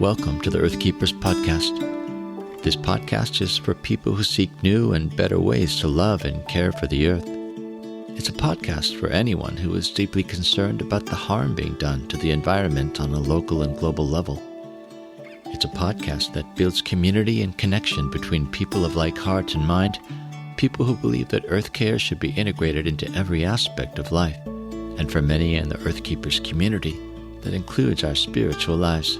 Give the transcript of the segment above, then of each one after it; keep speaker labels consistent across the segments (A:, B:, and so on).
A: Welcome to the Earth Keepers podcast. This podcast is for people who seek new and better ways to love and care for the earth. It's a podcast for anyone who is deeply concerned about the harm being done to the environment on a local and global level. It's a podcast that builds community and connection between people of like heart and mind, people who believe that earth care should be integrated into every aspect of life, and for many in the Earth Keepers community, that includes our spiritual lives.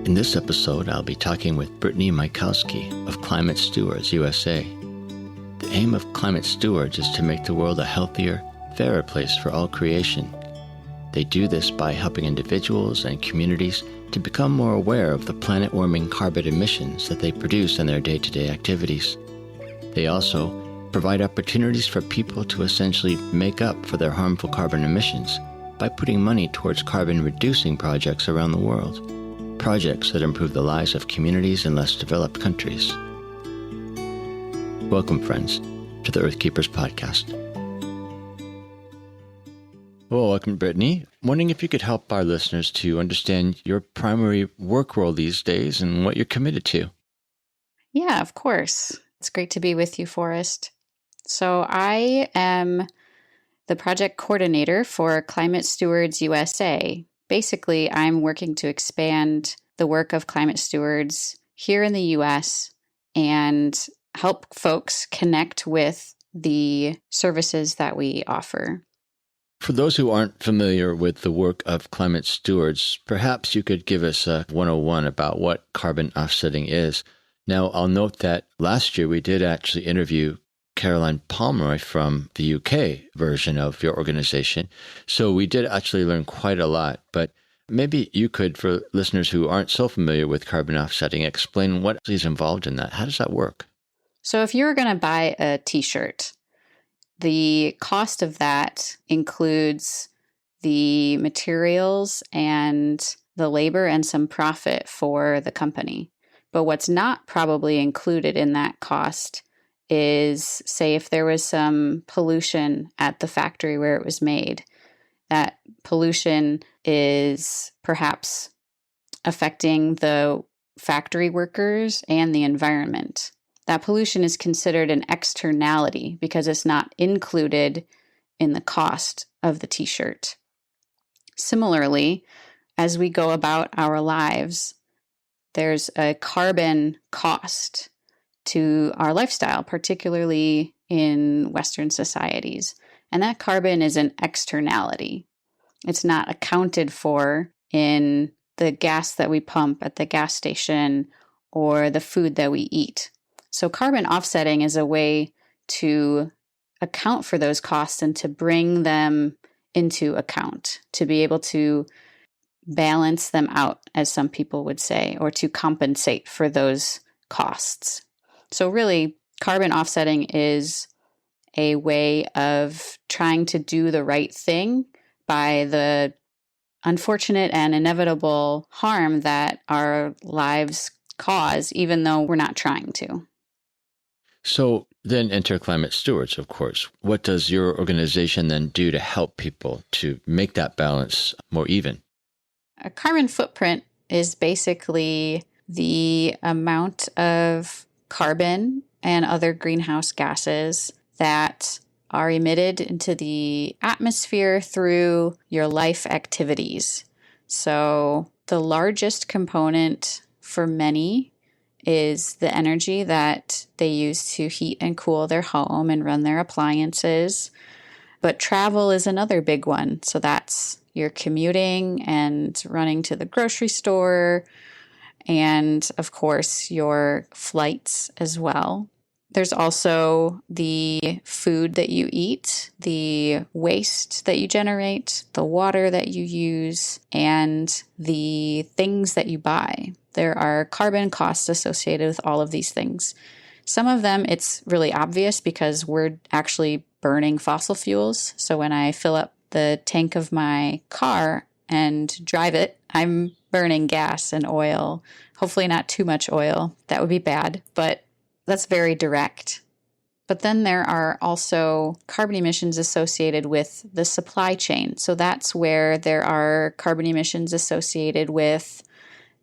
A: In this episode, I'll be talking with Brittany Michalski of Climate Stewards USA. The aim of Climate Stewards is to make the world a healthier, fairer place for all creation. They do this by helping individuals and communities to become more aware of the planet-warming carbon emissions that they produce in their day-to-day activities. They also provide opportunities for people to essentially make up for their harmful carbon emissions by putting money towards carbon-reducing projects around the world. Projects that improve the lives of communities in less developed countries. Welcome, friends, to the Earth Keepers podcast. Well, welcome, Brittany. I'm wondering if you could help our listeners to understand your primary work role these days and what you're committed to.
B: Yeah, of course. It's great to be with you, Forrest. So I am the project coordinator for Climate Stewards USA. Basically, I'm working to expand the work of Climate Stewards here in the U.S. and help folks connect with the services that we offer.
A: For those who aren't familiar with the work of Climate Stewards, perhaps you could give us a 101 about what carbon offsetting is. Now, I'll note that last year we did actually interview Caroline Pomeroy from the UK version of your organization. So we did actually learn quite a lot, but maybe you could, for listeners who aren't so familiar with carbon offsetting, explain what is involved in that. How does that work?
B: So if you were going to buy a t-shirt, the cost of that includes the materials and the labor and some profit for the company. But what's not probably included in that cost is, say, if there was some pollution at the factory where it was made, that pollution is perhaps affecting the factory workers and the environment. That pollution is considered an externality because it's not included in the cost of the t-shirt. Similarly, as we go about our lives, there's a carbon cost to our lifestyle, particularly in Western societies. And that carbon is an externality. It's not accounted for in the gas that we pump at the gas station or the food that we eat. So carbon offsetting is a way to account for those costs and to bring them into account, to be able to balance them out, as some people would say, or to compensate for those costs. So really, carbon offsetting is a way of trying to do the right thing by the unfortunate and inevitable harm that our lives cause, even though we're not trying to.
A: So then enter Climate Stewards, of course. What does your organization then do to help people to make that balance more even?
B: A carbon footprint is basically the amount of carbon and other greenhouse gases that are emitted into the atmosphere through your life activities. So the largest component for many is the energy that they use to heat and cool their home and run their appliances. But travel is another big one. So that's your commuting and running to the grocery store, and of course your flights as well. There's also the food that you eat, the waste that you generate, the water that you use, and the things that you buy. There are carbon costs associated with all of these things. Some of them, it's really obvious because we're actually burning fossil fuels. So when I fill up the tank of my car and drive it, I'm burning gas and oil. Hopefully not too much oil. That would be bad, but that's very direct. But then there are also carbon emissions associated with the supply chain. So that's where there are carbon emissions associated with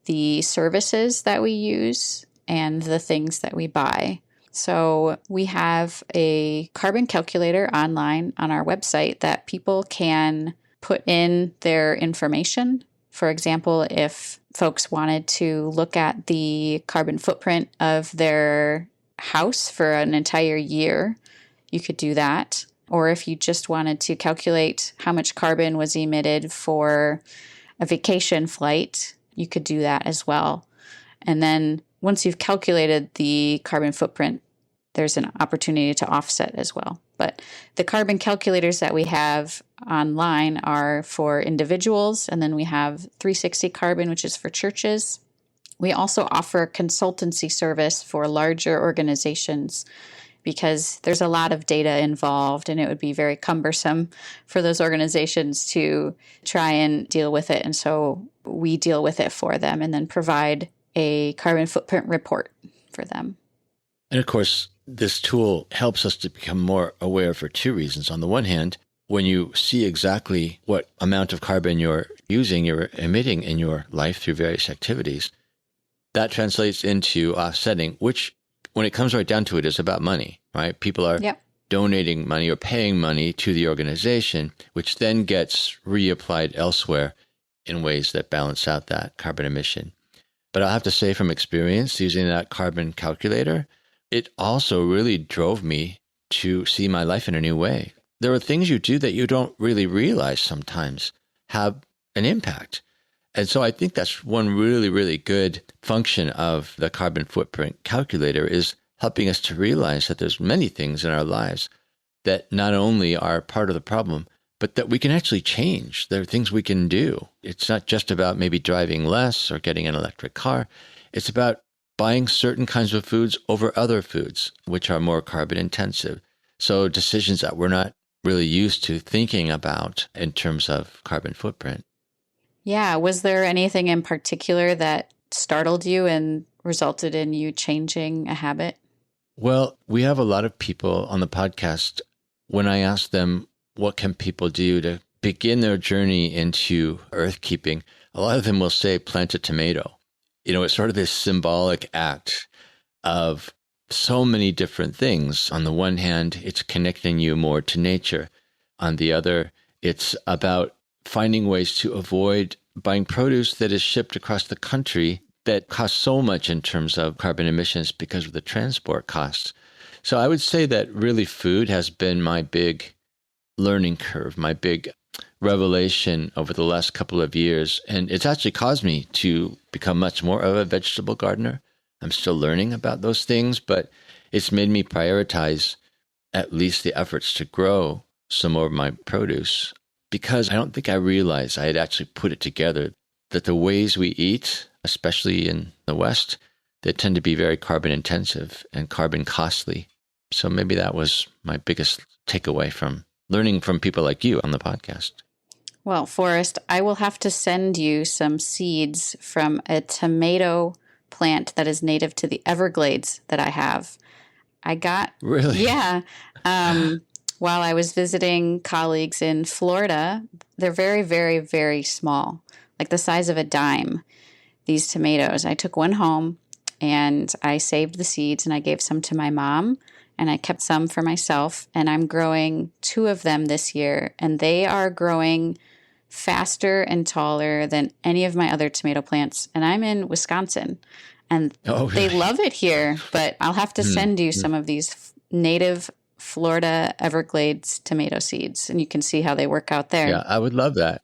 B: the services that we use and the things that we buy. So we have a carbon calculator online on our website that people can put in their information. For example, if folks wanted to look at the carbon footprint of their house for an entire year, you could do that. Or if you just wanted to calculate how much carbon was emitted for a vacation flight, you could do that as well. And then once you've calculated the carbon footprint, there's an opportunity to offset as well. But the carbon calculators that we have online are for individuals, and then we have 360 Carbon, which is for churches. We also offer a consultancy service for larger organizations because there's a lot of data involved, and it would be very cumbersome for those organizations to try and deal with it. And so we deal with it for them and then provide a carbon footprint report for them.
A: And of course, this tool helps us to become more aware for two reasons. On the one hand, when you see exactly what amount of carbon you're emitting in your life through various activities, that translates into offsetting, which, when it comes right down to it, is about money, right? People are donating money or paying money to the organization, which then gets reapplied elsewhere in ways that balance out that carbon emission. But I'll have to say from experience, using that carbon calculator, it also really drove me to see my life in a new way. There are things you do that you don't really realize sometimes have an impact. And so I think that's one really, really good function of the carbon footprint calculator, is helping us to realize that there's many things in our lives that not only are part of the problem, but that we can actually change. There are things we can do. It's not just about maybe driving less or getting an electric car. It's about buying certain kinds of foods over other foods, which are more carbon intensive. So decisions that we're not really used to thinking about in terms of carbon footprint.
B: Yeah. Was there anything in particular that startled you and resulted in you changing a habit?
A: Well, we have a lot of people on the podcast. When I ask them, what can people do to begin their journey into earth keeping, a lot of them will say, plant a tomato. You know, it's sort of this symbolic act of so many different things. On the one hand, it's connecting you more to nature. On the other, it's about finding ways to avoid buying produce that is shipped across the country that costs so much in terms of carbon emissions because of the transport costs. So I would say that really food has been my big learning curve, my big revelation over the last couple of years. And it's actually caused me to become much more of a vegetable gardener. I'm still learning about those things, but it's made me prioritize at least the efforts to grow some more of my produce, because I don't think I realized I had actually put it together, that the ways we eat, especially in the West, they tend to be very carbon intensive and carbon costly. So maybe that was my biggest takeaway from learning from people like you on the podcast.
B: Well, Forrest, I will have to send you some seeds from a tomato plant that is native to the Everglades that I have. I got...
A: Really?
B: Yeah. While I was visiting colleagues in Florida, they're very, very, very small, like the size of a dime, these tomatoes. I took one home and I saved the seeds and I gave some to my mom and I kept some for myself. And I'm growing 2 of them this year, and they are growing faster and taller than any of my other tomato plants. And I'm in Wisconsin, and they love it here, but I'll have to send you some of these native Florida Everglades tomato seeds, and you can see how they work out there.
A: Yeah, I would love that.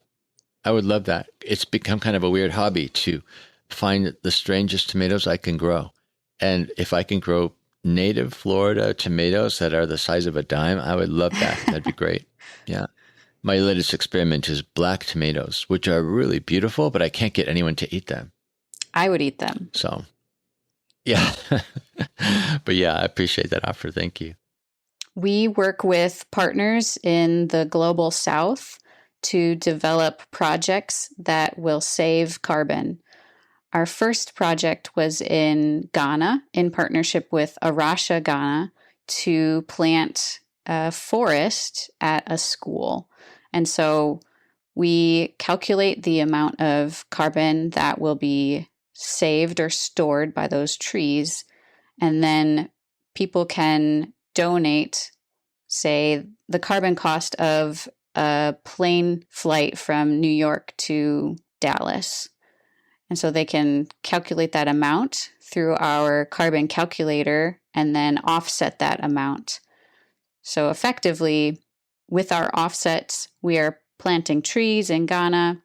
A: I would love that. It's become kind of a weird hobby to find the strangest tomatoes I can grow. And if I can grow native Florida tomatoes that are the size of a dime, I would love that. That'd be great. Yeah. My latest experiment is black tomatoes, which are really beautiful, but I can't get anyone to eat them.
B: I would eat them.
A: So, yeah. But yeah, I appreciate that offer. Thank you.
B: We work with partners in the global south to develop projects that will save carbon. Our first project was in Ghana in partnership with Rocha, Ghana, to plant a forest at a school. And so we calculate the amount of carbon that will be saved or stored by those trees. And then people can donate, say, the carbon cost of a plane flight from New York to Dallas. And so they can calculate that amount through our carbon calculator and then offset that amount. So effectively, with our offsets, we are planting trees in Ghana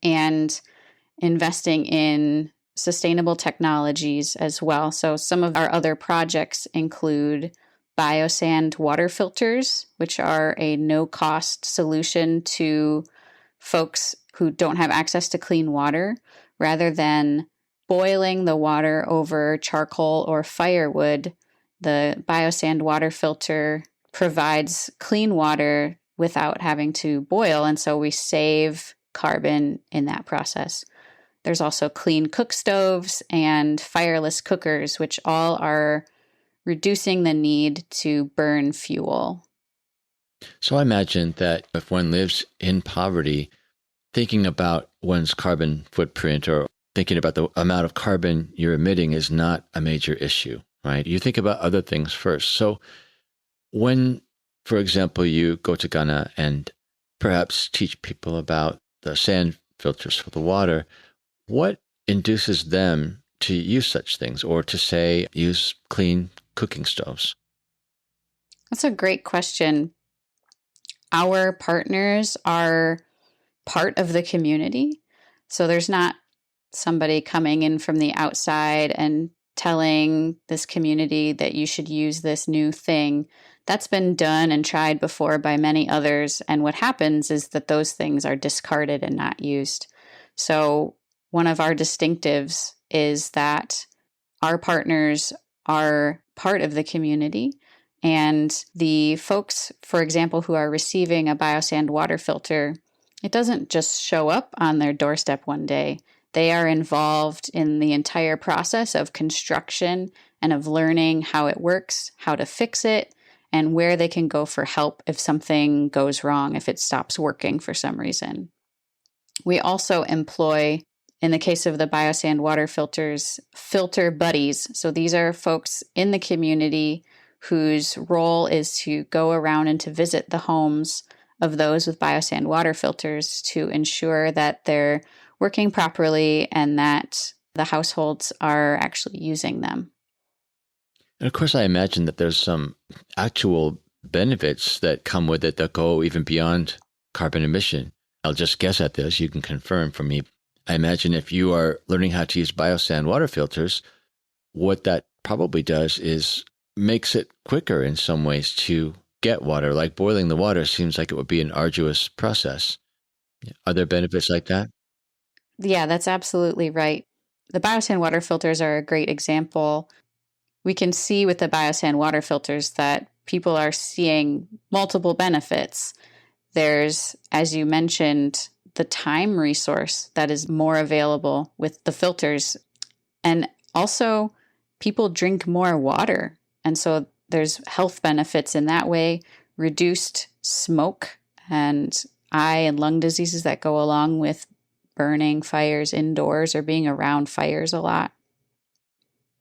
B: and investing in sustainable technologies as well. So some of our other projects include biosand water filters, which are a no-cost solution to folks who don't have access to clean water. Rather than boiling the water over charcoal or firewood, the biosand water filter provides clean water without having to boil, and so we save carbon in that process. There's also clean cook stoves and fireless cookers, which all are reducing the need to burn fuel.
A: So I imagine that if one lives in poverty, thinking about one's carbon footprint or thinking about the amount of carbon you're emitting is not a major issue, right? You think about other things first. So when, for example, you go to Ghana and perhaps teach people about the sand filters for the water, what induces them to use such things or to say use clean cooking stoves?
B: That's a great question. Our partners are part of the community. So there's not somebody coming in from the outside and telling this community that you should use this new thing. That's been done and tried before by many others. And what happens is that those things are discarded and not used. So one of our distinctives is that our partners are part of the community. And the folks, for example, who are receiving a biosand water filter, it doesn't just show up on their doorstep one day. They are involved in the entire process of construction and of learning how it works, how to fix it, and where they can go for help if something goes wrong, if it stops working for some reason. We also employ, in the case of the biosand water filters, filter buddies. So these are folks in the community whose role is to go around and to visit the homes of those with biosand water filters to ensure that they're working properly and that the households are actually using them.
A: And of course, I imagine that there's some actual benefits that come with it that go even beyond carbon emission. I'll just guess at this. You can confirm for me. I imagine if you are learning how to use biosand water filters, what that probably does is makes it quicker in some ways to get water. Like boiling the water seems like it would be an arduous process. Are there benefits like that?
B: Yeah, that's absolutely right. The biosand water filters are a great example. We can see with the biosand water filters that people are seeing multiple benefits. There's, as you mentioned, the time resource that is more available with the filters. And also, people drink more water. And so there's health benefits in that way, reduced smoke and eye and lung diseases that go along with burning fires indoors or being around fires a lot.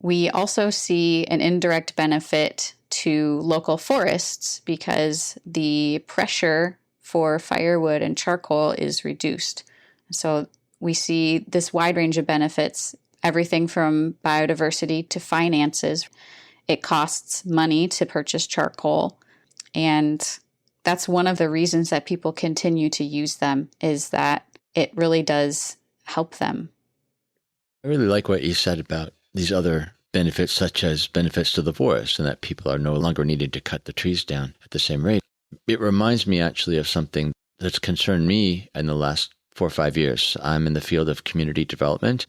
B: We also see an indirect benefit to local forests because the pressure for firewood and charcoal is reduced. So we see this wide range of benefits, everything from biodiversity to finances. It costs money to purchase charcoal, and that's one of the reasons that people continue to use them, is that it really does help them.
A: I really like what you said about these other benefits, such as benefits to the forest, and that people are no longer needed to cut the trees down at the same rate. It reminds me actually of something that's concerned me in the last 4 or 5 years. I'm in the field of community development,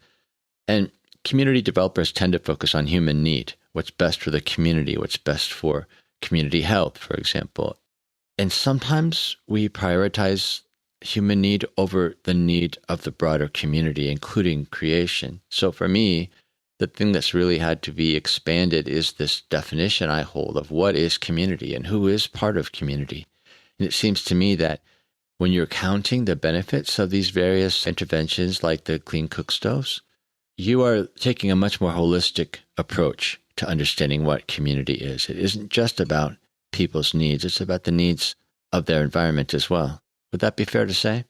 A: and community developers tend to focus on human need, what's best for the community, what's best for community health, for example. And sometimes we prioritize human need over the need of the broader community, including creation. So for me, the thing that's really had to be expanded is this definition I hold of what is community and who is part of community. And it seems to me that when you're counting the benefits of these various interventions like the clean cook stoves, you are taking a much more holistic approach to understanding what community is. It isn't just about people's needs, it's about the needs of their environment as well. Would that be fair to say?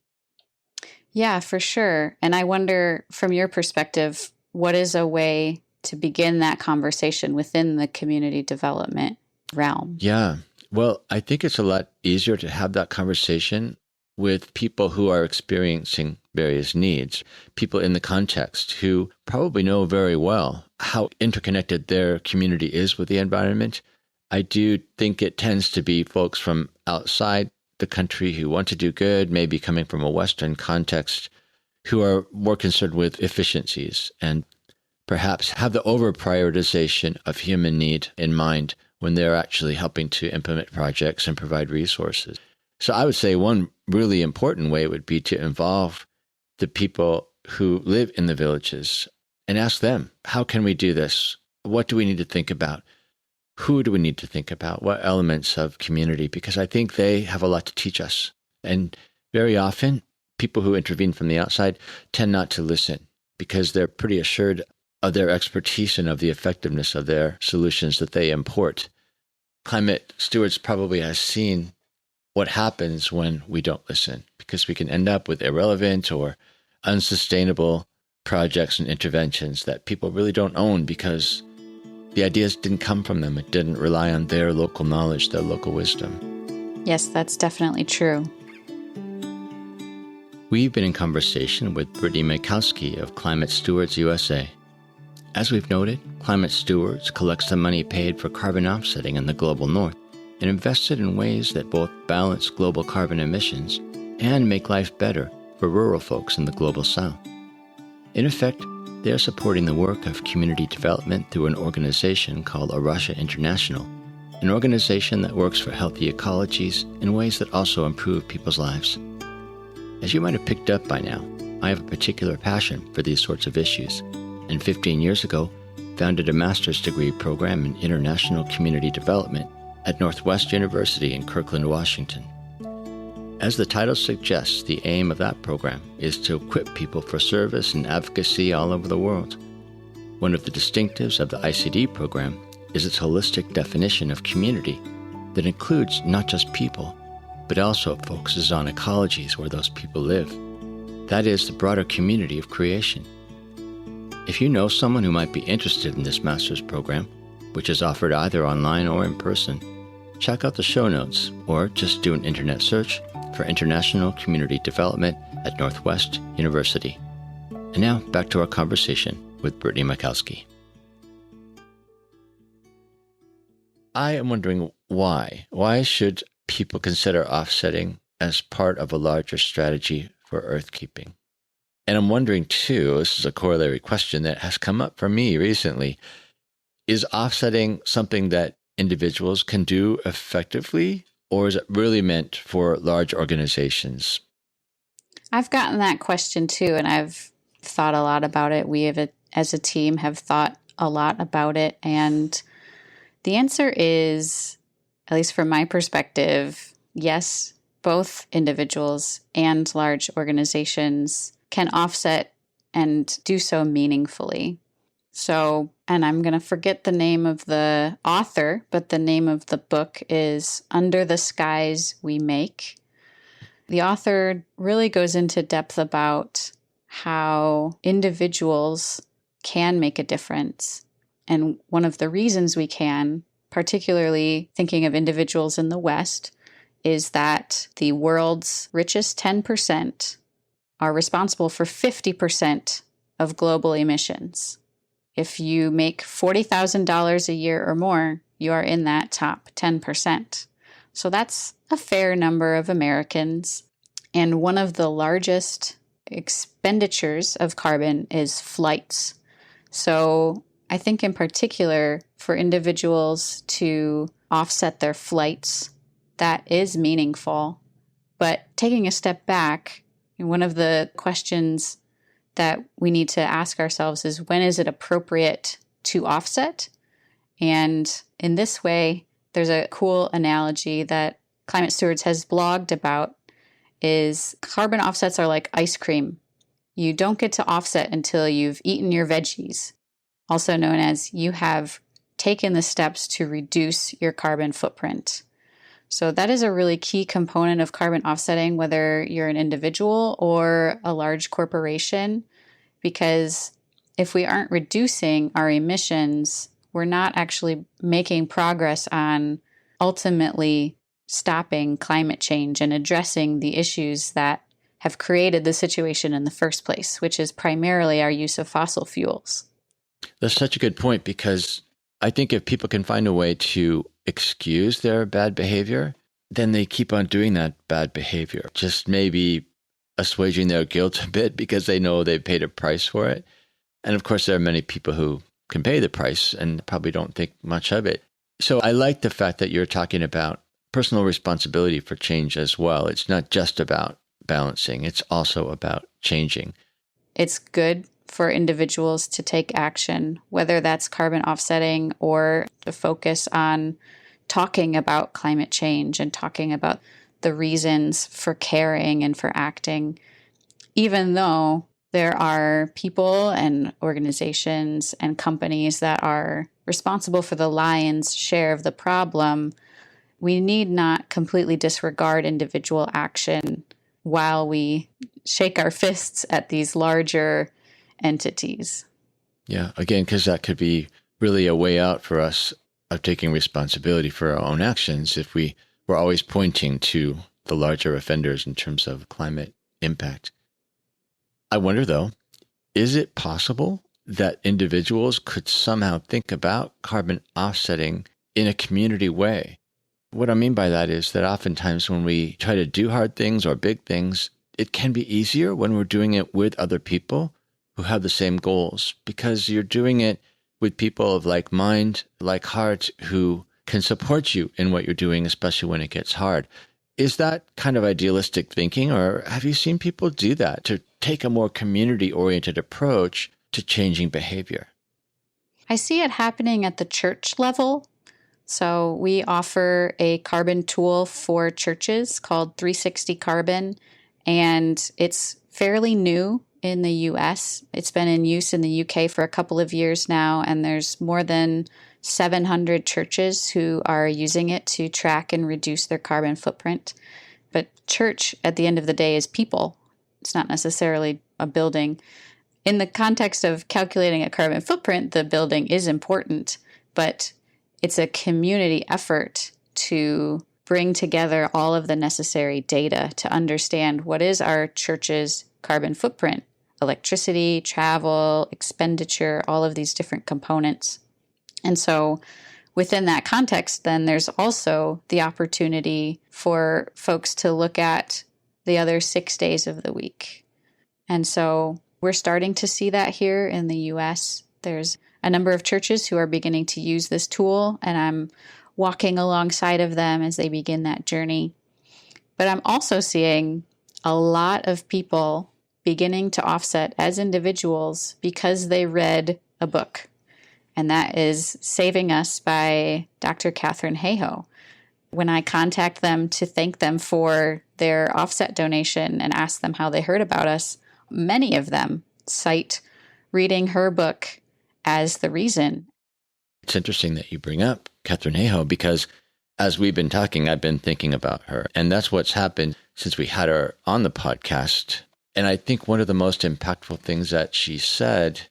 B: Yeah, for sure. And I wonder, from your perspective, what is a way to begin that conversation within the community development realm?
A: Yeah. Well, I think it's a lot easier to have that conversation with people who are experiencing various needs, people in the context who probably know very well how interconnected their community is with the environment. I do think it tends to be folks from outside the country who want to do good, maybe coming from a Western context, who are more concerned with efficiencies and perhaps have the over-prioritization of human need in mind when they're actually helping to implement projects and provide resources. So I would say one really important way would be to involve the people who live in the villages and ask them, how can we do this? What do we need to think about? Who do we need to think about? What elements of community? Because I think they have a lot to teach us. And very often, people who intervene from the outside tend not to listen because they're pretty assured of their expertise and of the effectiveness of their solutions that they import. Climate Stewards probably has seen what happens when we don't listen, because we can end up with irrelevant or unsustainable projects and interventions that people really don't own because the ideas didn't come from them. It didn't rely on their local knowledge, their local wisdom.
B: Yes, that's definitely true.
A: We've been in conversation with Brittany Michalski of Climate Stewards USA. As we've noted, Climate Stewards collects the money paid for carbon offsetting in the global north and invests it in ways that both balance global carbon emissions and make life better for rural folks in the global south. In effect, they are supporting the work of community development through an organization called Rocha International, an organization that works for healthy ecologies in ways that also improve people's lives. As you might have picked up by now, I have a particular passion for these sorts of issues, and 15 years ago, founded a master's degree program in international community development at Northwest University in Kirkland, Washington. As the title suggests, the aim of that program is to equip people for service and advocacy all over the world. One of the distinctives of the ICD program is its holistic definition of community that includes not just people, but also focuses on ecologies where those people live. That is the broader community of creation. If you know someone who might be interested in this master's program, which is offered either online or in person, check out the show notes or just do an internet search for International Community Development at Northwest University. And now back to our conversation with Brittany Michalski. I am wondering why. Why should people consider offsetting as part of a larger strategy for earthkeeping? And I'm wondering too, this is a corollary question that has come up for me recently, is offsetting something that individuals can do effectively, or is it really meant for large organizations?
B: I've gotten that question too, and I've thought a lot about it. We have, as a team, have thought a lot about it. And the answer is, at least from my perspective, yes, both individuals and large organizations can offset and do so meaningfully. So, and I'm going to forget the name of the author, but the name of the book is Under the Skies We Make. The author really goes into depth about how individuals can make a difference. And one of the reasons we can, particularly thinking of individuals in the West, is that the world's richest 10% are responsible for 50% of global emissions. If you make $40,000 a year or more, you are in that top 10%. So that's a fair number of Americans. And one of the largest expenditures of carbon is flights. So I think in particular for individuals to offset their flights, that is meaningful. But taking a step back, one of the questions that we need to ask ourselves is, when is it appropriate to offset? And in this way, there's a cool analogy that Climate Stewards has blogged about, is carbon offsets are like ice cream. You don't get to offset until you've eaten your veggies, also known as you have taken the steps to reduce your carbon footprint. So that is a really key component of carbon offsetting, whether you're an individual or a large corporation, because if we aren't reducing our emissions, we're not actually making progress on ultimately stopping climate change and addressing the issues that have created the situation in the first place, which is primarily our use of fossil fuels.
A: That's such a good point, because I think if people can find a way to excuse their bad behavior, then they keep on doing that bad behavior, just maybe assuaging their guilt a bit because they know they've paid a price for it. And of course, there are many people who can pay the price and probably don't think much of it. So I like the fact that you're talking about personal responsibility for change as well. It's not just about balancing, it's also about changing.
B: It's good for individuals to take action, whether that's carbon offsetting or to focus on talking about climate change and talking about the reasons for caring and for acting, even though there are people and organizations and companies that are responsible for the lion's share of the problem. We need not completely disregard individual action while we shake our fists at these larger entities.
A: Yeah, again, because that could be really a way out for us of taking responsibility for our own actions if we were always pointing to the larger offenders in terms of climate impact. I wonder, though, is it possible that individuals could somehow think about carbon offsetting in a community way? What I mean by that is that oftentimes when we try to do hard things or big things, it can be easier when we're doing it with other people who have the same goals, because you're doing it with people of like mind, like heart, who can support you in what you're doing, especially when it gets hard. Is that kind of idealistic thinking, or have you seen people do that to take a more community-oriented approach to changing behavior?
B: I see it happening at the church level. So we offer a carbon tool for churches called 360 Carbon, and it's fairly new in the US. It's been in use in the UK for a couple of years now, and there's more than 700 churches who are using it to track and reduce their carbon footprint. But church, at the end of the day, is people. It's not necessarily a building. In the context of calculating a carbon footprint, the building is important, but it's a community effort to bring together all of the necessary data to understand what is our church's carbon footprint: electricity, travel, expenditure, all of these different components. And so within that context, then there's also the opportunity for folks to look at the other 6 days of the week. And so we're starting to see that here in the US. There's a number of churches who are beginning to use this tool, and I'm walking alongside of them as they begin that journey. But I'm also seeing a lot of people beginning to offset as individuals because they read a book. And that is Saving Us by Dr. Katharine Hayhoe. When I contact them to thank them for their offset donation and ask them how they heard about us, many of them cite reading her book as the reason.
A: It's interesting that you bring up Katharine Hayhoe, because as we've been talking, I've been thinking about her. And that's what's happened since we had her on the podcast. And I think one of the most impactful things that she said,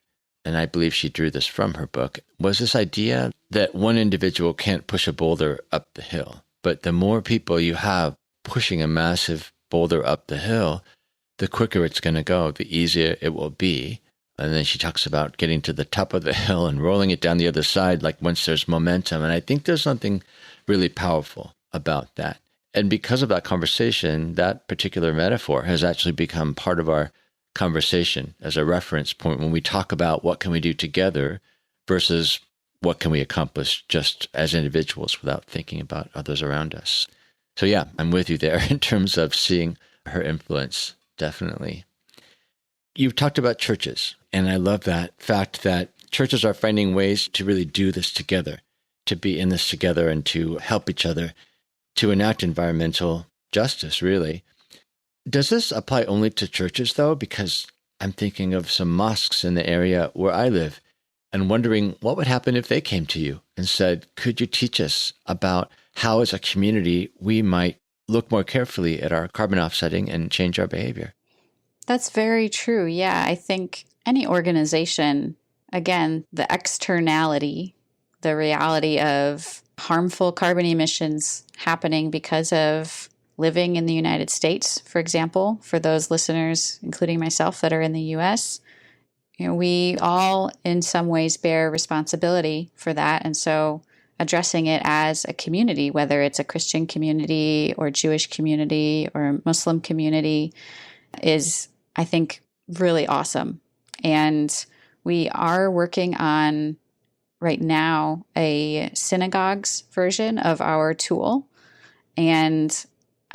A: and I believe she drew this from her book, was this idea that one individual can't push a boulder up the hill. But the more people you have pushing a massive boulder up the hill, the quicker it's going to go, the easier it will be. And then she talks about getting to the top of the hill and rolling it down the other side, like once there's momentum. And I think there's something really powerful about that. And because of that conversation, that particular metaphor has actually become part of our conversation as a reference point when we talk about what can we do together versus what can we accomplish just as individuals without thinking about others around us. So yeah, I'm with you there in terms of seeing her influence, definitely. You've talked about churches, and I love that fact that churches are finding ways to really do this together, to be in this together and to help each other, to enact environmental justice, really. Does this apply only to churches, though? Because I'm thinking of some mosques in the area where I live and wondering what would happen if they came to you and said, could you teach us about how as a community we might look more carefully at our carbon offsetting and change our behavior?
B: That's very true. Yeah, I think any organization, again, the externality, the reality of harmful carbon emissions happening because of living in the United States, for example, for those listeners, including myself, that are in the US, we all in some ways bear responsibility for that. And so addressing it as a community, whether it's a Christian community or Jewish community or Muslim community, is, I think, really awesome. And we are working on right now a synagogues version of our tool. And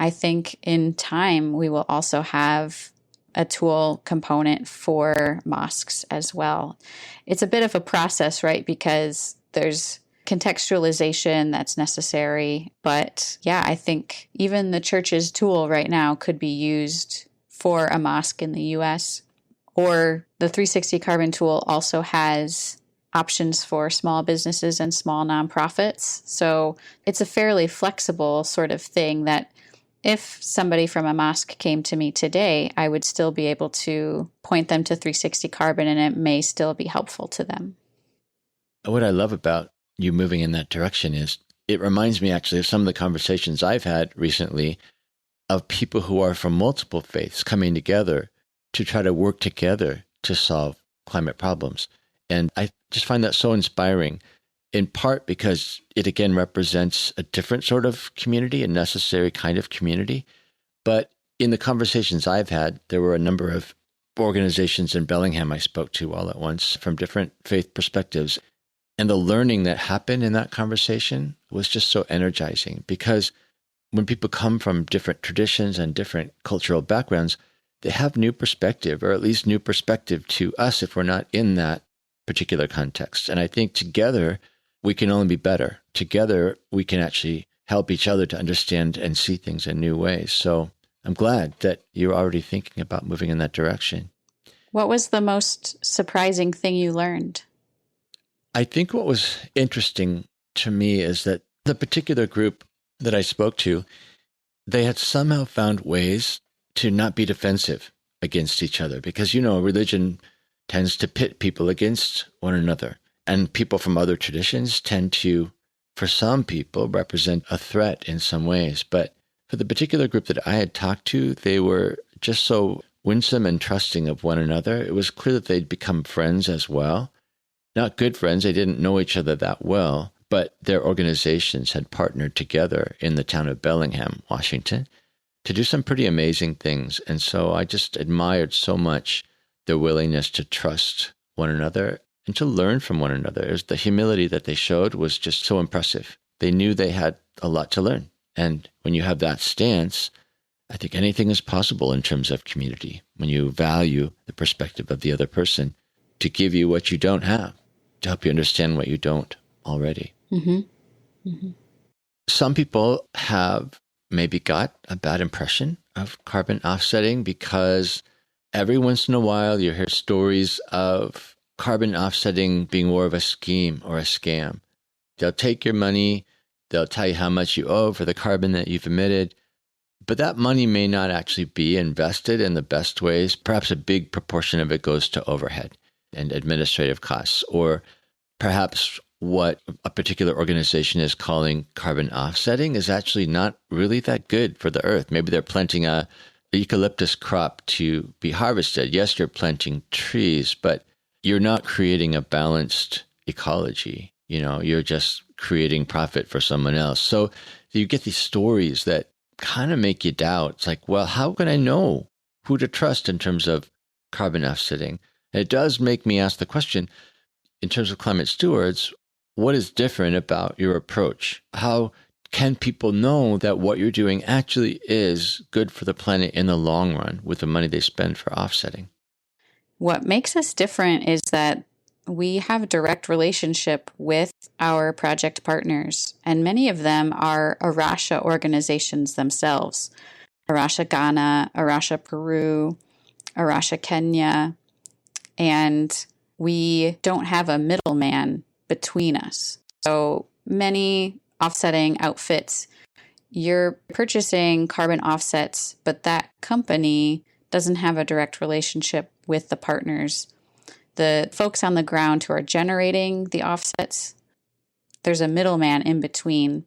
B: I think in time we will also have a tool component for mosques as well. It's a bit of a process, right? Because there's contextualization that's necessary. But yeah, I think even the church's tool right now could be used for a mosque in the US. Or the 360 Carbon tool also has options for small businesses and small nonprofits. So it's a fairly flexible sort of thing that if somebody from a mosque came to me today, I would still be able to point them to 360 Carbon and it may still be helpful to them.
A: What I love about you moving in that direction is it reminds me actually of some of the conversations I've had recently of people who are from multiple faiths coming together to try to work together to solve climate problems. And I just find that so inspiring, in part because it again represents a different sort of community, a necessary kind of community. But in the conversations I've had, there were a number of organizations in Bellingham I spoke to all at once from different faith perspectives. And the learning that happened in that conversation was just so energizing, because when people come from different traditions and different cultural backgrounds, they have new perspective, or at least new perspective to us if we're not in that particular context. And I think together we can only be better. Together we can actually help each other to understand and see things in new ways. So I'm glad that you're already thinking about moving in that direction.
B: What was the most surprising thing you learned?
A: I think what was interesting to me is that the particular group that I spoke to, they had somehow found ways to not be defensive against each other, because, religion tends to pit people against one another. And people from other traditions tend to, for some people, represent a threat in some ways. But for the particular group that I had talked to, they were just so winsome and trusting of one another. It was clear that they'd become friends as well. Not good friends, they didn't know each other that well, but their organizations had partnered together in the town of Bellingham, Washington, to do some pretty amazing things. And so I just admired so much their willingness to trust one another and to learn from one another. It was the humility that they showed was just so impressive. They knew they had a lot to learn. And when you have that stance, I think anything is possible in terms of community, when you value the perspective of the other person to give you what you don't have, to help you understand what you don't already.
B: Mm-hmm. Mm-hmm.
A: Some people have maybe got a bad impression of carbon offsetting because every once in a while you hear stories of carbon offsetting being more of a scheme or a scam. They'll take your money, they'll tell you how much you owe for the carbon that you've emitted, but that money may not actually be invested in the best ways. Perhaps a big proportion of it goes to overhead and administrative costs, or perhaps what a particular organization is calling carbon offsetting is actually not really that good for the earth. Maybe they're planting a eucalyptus crop to be harvested. Yes, you're planting trees, but you're not creating a balanced ecology. You're just creating profit for someone else. So you get these stories that kind of make you doubt. It's like, well, how can I know who to trust in terms of carbon offsetting? And it does make me ask the question, in terms of Climate Stewards, what is different about your approach? How can people know that what you're doing actually is good for the planet in the long run with the money they spend for offsetting?
B: What makes us different is that we have a direct relationship with our project partners, and many of them are Rocha organizations themselves. Rocha Ghana, Rocha Peru, Rocha Kenya. and we don't have a middleman between us. So many offsetting outfits, you're purchasing carbon offsets, but that company doesn't have a direct relationship with the partners. The folks on the ground who are generating the offsets, there's a middleman in between.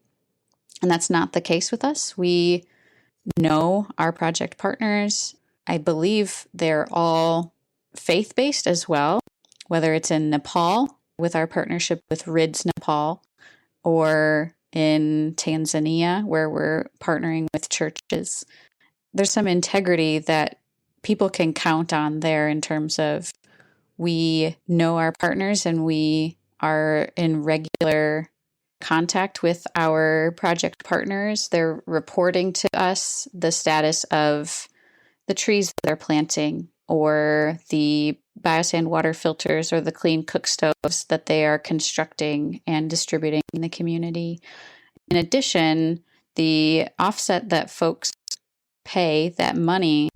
B: And that's not the case with us. We know our project partners. I believe they're all faith-based as well, whether it's in Nepal with our partnership with RIDS Nepal, or in Tanzania where we're partnering with churches. There's some integrity that people can count on there in terms of we know our partners and we are in regular contact with our project partners. They're reporting to us the status of the trees that they're planting, or the biosand water filters, or the clean cook stoves that they are constructing and distributing in the community. In addition, the offset that folks pay, that money,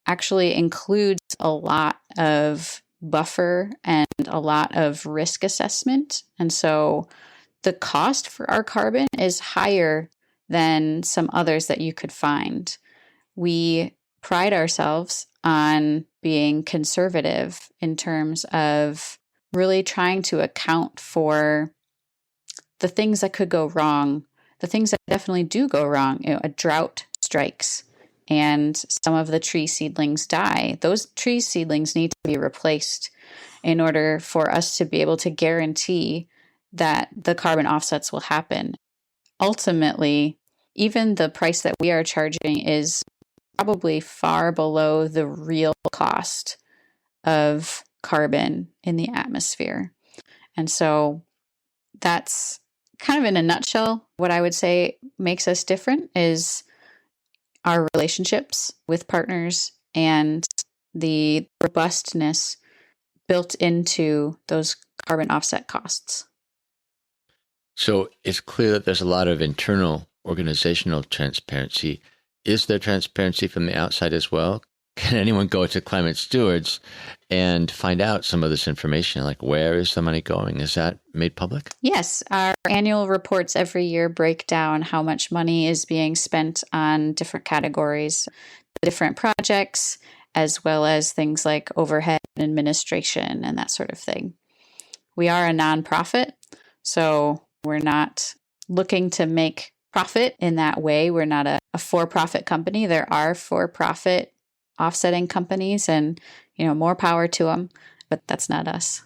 B: actually includes a lot of buffer and a lot of risk assessment. And so the cost for our carbon is higher than some others that you could find. We pride ourselves on being conservative in terms of really trying to account for the things that could go wrong, the things that definitely do go wrong. A drought strikes and some of the tree seedlings die. Those tree seedlings need to be replaced in order for us to be able to guarantee that the carbon offsets will happen. Ultimately, even the price that we are charging is probably far below the real cost of carbon in the atmosphere. And so that's kind of in a nutshell what I would say makes us different is our relationships with partners and the robustness built into those carbon offset costs.
A: So it's clear that there's a lot of internal organizational transparency. Is there transparency from the outside as well? Can anyone go to Climate Stewards and find out some of this information? Like, where is the money going? Is that made public?
B: Yes. Our annual reports every year break down how much money is being spent on different categories, different projects, as well as things like overhead administration and that sort of thing. We are a nonprofit, so we're not looking to make profit in that way. We're not a for-profit company. There are for-profit offsetting companies, and more power to them, but that's not us.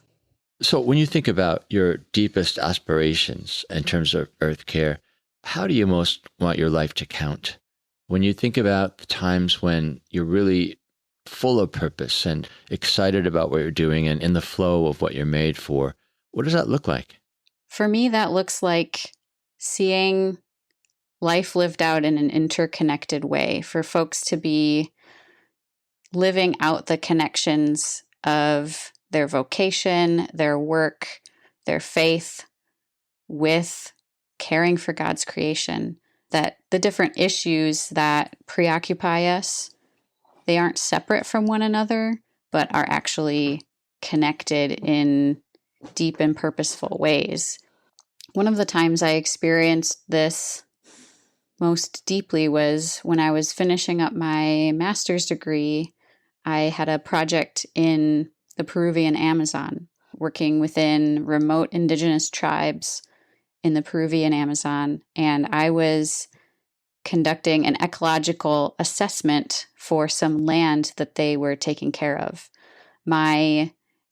A: So when you think about your deepest aspirations in terms of earth care, how do you most want your life to count? When you think about the times when you're really full of purpose and excited about what you're doing and in the flow of what you're made for, what does that look like?
B: For me, that looks like seeing life lived out in an interconnected way, for folks to be living out the connections of their vocation, their work, their faith with caring for God's creation, that the different issues that preoccupy us, they aren't separate from one another, but are actually connected in deep and purposeful ways. One of the times I experienced this most deeply was when I was finishing up my master's degree. I had a project in the Peruvian Amazon, working within remote indigenous tribes in the Peruvian Amazon, and I was conducting an ecological assessment for some land that they were taking care of. My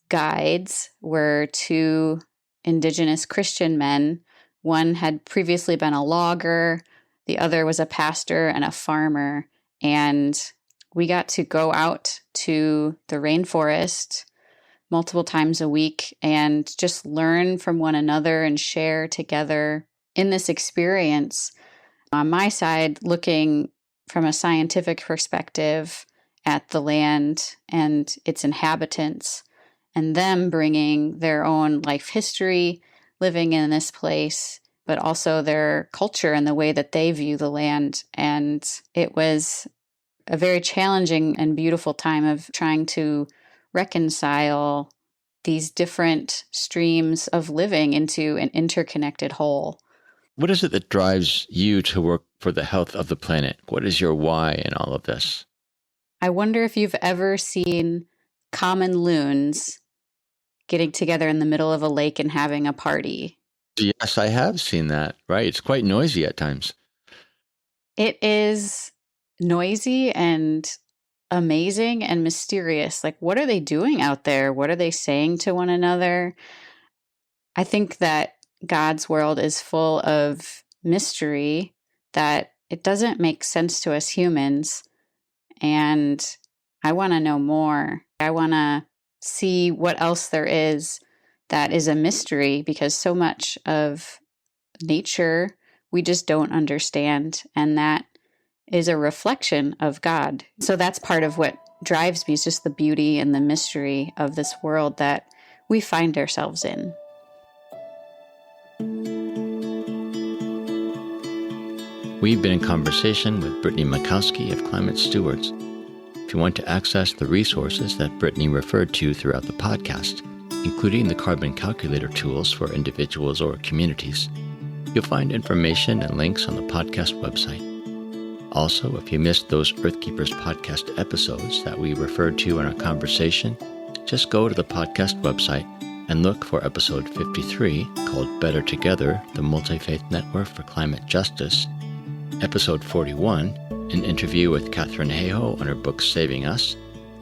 B: guides were two indigenous Christian men. One had previously been a logger, the other was a pastor and a farmer, and we got to go out to the rainforest multiple times a week and just learn from one another and share together in this experience. On my side, looking from a scientific perspective at the land and its inhabitants, and them bringing their own life history, living in this place, but also their culture and the way that they view the land. And it was a very challenging and beautiful time of trying to reconcile these different streams of living into an interconnected whole.
A: What is it that drives you to work for the health of the planet? What is your why in all of this?
B: I wonder if you've ever seen common loons getting together in the middle of a lake and having a party.
A: Yes, I have seen that. Right. It's quite noisy at times.
B: It is noisy and amazing and mysterious. Like, what are they doing out there? What are they saying to one another? I think that God's world is full of mystery that it doesn't make sense to us humans. And I want to know more. I want to see what else there is that is a mystery, because so much of nature we just don't understand. And that is a reflection of God. So that's part of what drives me, is just the beauty and the mystery of this world that we find ourselves in.
A: We've been in conversation with Brittany Michalski of Climate Stewards. If you want to access the resources that Brittany referred to throughout the podcast, including the carbon calculator tools for individuals or communities, you'll find information and links on the podcast website. Also, if you missed those Earthkeepers podcast episodes that we referred to in our conversation, just go to the podcast website and look for episode 53, called Better Together, the Multi-Faith Network for Climate Justice, episode 41, an interview with Katharine Hayhoe on her book Saving Us,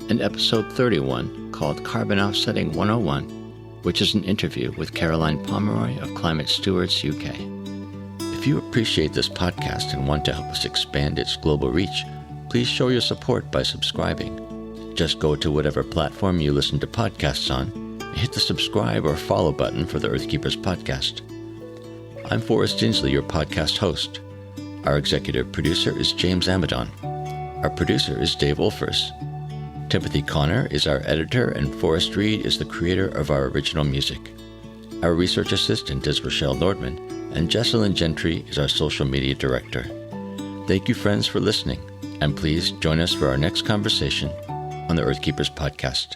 A: and episode 31, called Carbon Offsetting 101, which is an interview with Caroline Pomeroy of Climate Stewards UK. If you appreciate this podcast and want to help us expand its global reach, please show your support by subscribing. Just go to whatever platform you listen to podcasts on and hit the subscribe or follow button for the Earthkeepers podcast. I'm Forrest Dinsley, your podcast host. Our executive producer is James Amadon. Our producer is Dave Wolfers. Timothy Connor is our editor, and Forrest Reed is the creator of our original music. Our research assistant is Rochelle Nordman, and Jesselyn Gentry is our social media director. Thank you, friends, for listening, and please join us for our next conversation on the Earthkeepers podcast.